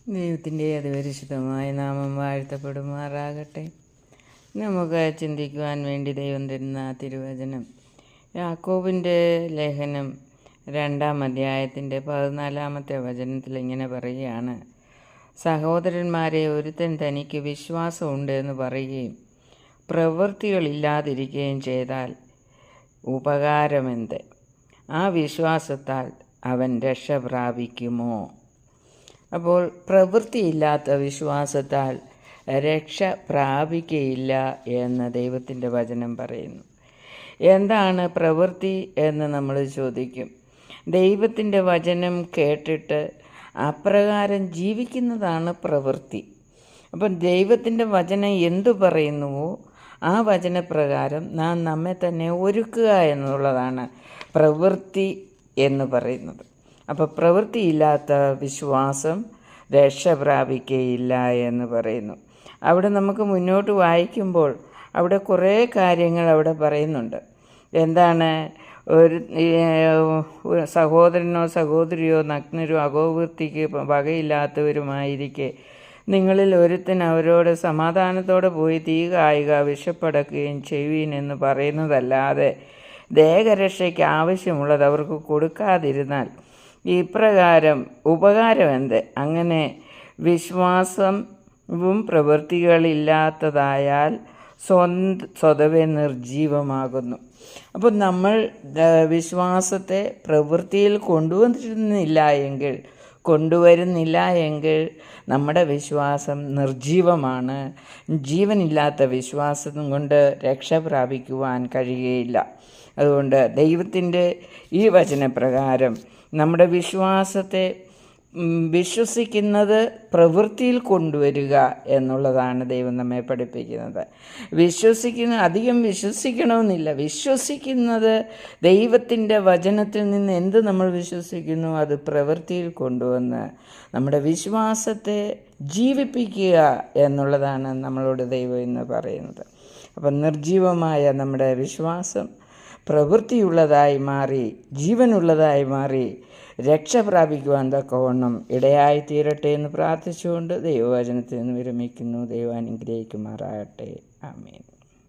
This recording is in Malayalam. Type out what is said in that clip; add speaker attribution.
Speaker 1: ദൈവത്തിൻ്റെ അതിപരിശുദ്ധമായ നാമം വാഴ്ത്തപ്പെടുമാറാകട്ടെ. നമുക്ക് ചിന്തിക്കുവാൻ വേണ്ടി ദൈവം തരുന്ന തിരുവചനം യാക്കോബിൻ്റെ ലേഖനം 2-ാം അധ്യായത്തിൻ്റെ 14-ാമത്തെ വചനത്തിൽ ഇങ്ങനെ പറയുകയാണ്: സഹോദരന്മാരെ, ഒരുത്തൻ തനിക്ക് വിശ്വാസമുണ്ട് എന്ന് പറയുകയും പ്രവൃത്തികളില്ലാതിരിക്കുകയും ചെയ്താൽ ഉപകാരമെന്ത്? ആ വിശ്വാസത്താൽ അവൻ രക്ഷ പ്രാപിക്കുമോ? അപ്പോൾ പ്രവൃത്തിയില്ലാത്ത വിശ്വാസത്താൽ രക്ഷ പ്രാപിക്കയില്ല എന്ന് ദൈവത്തിൻ്റെ വചനം പറയുന്നു. എന്താണ് പ്രവൃത്തി എന്ന് നമ്മൾ ചോദിക്കും. ദൈവത്തിൻ്റെ വചനം കേട്ടിട്ട് അപ്രകാരം ജീവിക്കുന്നതാണ് പ്രവൃത്തി. അപ്പം ദൈവത്തിൻ്റെ വചനം എന്തു പറയുന്നുവോ ആ വചനപ്രകാരം നാം നമ്മെ തന്നെ ഒരുക്കുക എന്നുള്ളതാണ് പ്രവൃത്തി എന്ന് പറയുന്നത്. അപ്പോൾ പ്രവൃത്തിയില്ലാത്ത വിശ്വാസം രക്ഷ പ്രാപിക്കുകയില്ല എന്ന് പറയുന്നു. അവിടെ നമുക്ക് മുന്നോട്ട് വായിക്കുമ്പോൾ അവിടെ കുറേ കാര്യങ്ങൾ അവിടെ പറയുന്നുണ്ട്. എന്താണ്? ഒരു സഹോദരനോ സഹോദരിയോ നഗ്നരോ അകോവൃത്തിക്ക് വകയില്ലാത്തവരുമായിരിക്കെ നിങ്ങളിൽ ഒരുത്തൻ അവരോട് സമാധാനത്തോടെ പോയി തീ കായുക, വിശപ്പടക്കുകയും ചെയ്യുവീൻ എന്ന് പറയുന്നതല്ലാതെ ദേഹരക്ഷയ്ക്ക് ആവശ്യമുള്ളത് അവർക്ക് കൊടുക്കാതിരുന്നാൽ ഇപ്രകാരം ഉപകാരം എന്ത്? അങ്ങനെ വിശ്വാസവും പ്രവൃത്തികളില്ലാത്തതായാൽ സ്വതവേ നിർജീവമാകുന്നു. അപ്പോൾ നമ്മൾ വിശ്വാസത്തെ പ്രവൃത്തിയിൽ കൊണ്ടുവരുന്നില്ല എങ്കിൽ നമ്മുടെ വിശ്വാസം നിർജീവമാണ്. ജീവനില്ലാത്ത വിശ്വാസം കൊണ്ട് രക്ഷ പ്രാപിക്കുവാൻ കഴിയുകയില്ല. അതുകൊണ്ട് ദൈവത്തിൻ്റെ ഈ വചനപ്രകാരം നമ്മുടെ വിശ്വാസത്തെ വിശ്വസിക്കുന്നത് പ്രവൃത്തിയിൽ കൊണ്ടുവരിക എന്നുള്ളതാണ് ദൈവം നമ്മെ പഠിപ്പിക്കുന്നത്. അധികം വിശ്വസിക്കണമെന്നില്ല. വിശ്വസിക്കുന്നത് ദൈവത്തിൻ്റെ വചനത്തിൽ നിന്ന് എന്ത് നമ്മൾ വിശ്വസിക്കുന്നു അത് പ്രവൃത്തിയിൽ കൊണ്ടുവന്ന് നമ്മുടെ വിശ്വാസത്തെ ജീവിപ്പിക്കുക എന്നുള്ളതാണ് നമ്മളോട് ദൈവം ഇന്ന് പറയുന്നത്. അപ്പം നിർജീവമായ നമ്മുടെ വിശ്വാസം പ്രവൃത്തിയുള്ളതായി മാറി ജീവനുള്ളതായി മാറി രക്ഷ പ്രാപിക്കുവാൻ തക്കവണ്ണം ഇടയായിത്തീരട്ടെ എന്ന് പ്രാർത്ഥിച്ചുകൊണ്ട് ദൈവവചനത്തിൽ നിന്ന് വിരമിക്കുന്നു. ദൈവം അനുഗ്രഹിക്കുമാറാകട്ടെ. ആമേൻ.